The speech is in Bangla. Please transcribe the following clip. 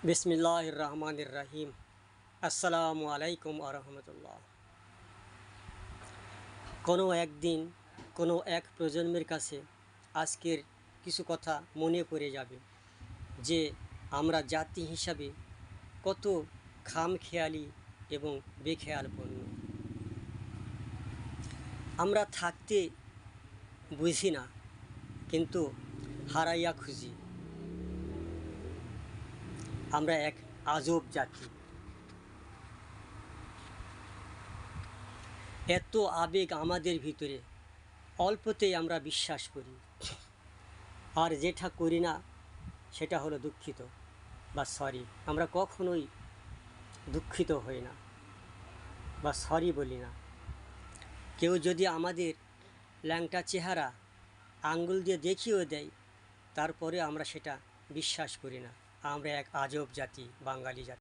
বিসমিল্লাহির রহমানির রহিম। আসসালামু আলাইকুম আরহামতুল্লাহ। কোনো একদিন কোনো এক প্রজন্মের কাছে আজকের কিছু কথা মনে পড়ে যাবে যে আমরা জাতি হিসাবে কত খামখেয়ালি এবং বেখেয়ালপূর্ণ। আমরা থাকতে বুঝি না, কিন্তু হারাইয়া খুঁজি। আমরা এক আজব জাতি। এত আবেগ আমাদের ভিতরে, অল্পতেই আমরা বিশ্বাস করি, আর যেটা করি না সেটা হলো দুঃখিত বা সরি। আমরা কখনোই দুঃখিত হই না বা সরি বলি না। কেউ যদি আমাদের ল্যাংটা চেহারা আঙ্গুল দিয়ে দেখিয়েও দেয়, তারপরে আমরা সেটা বিশ্বাস করি না। আমরা এক আজব জাতি, বাঙালি জাতি।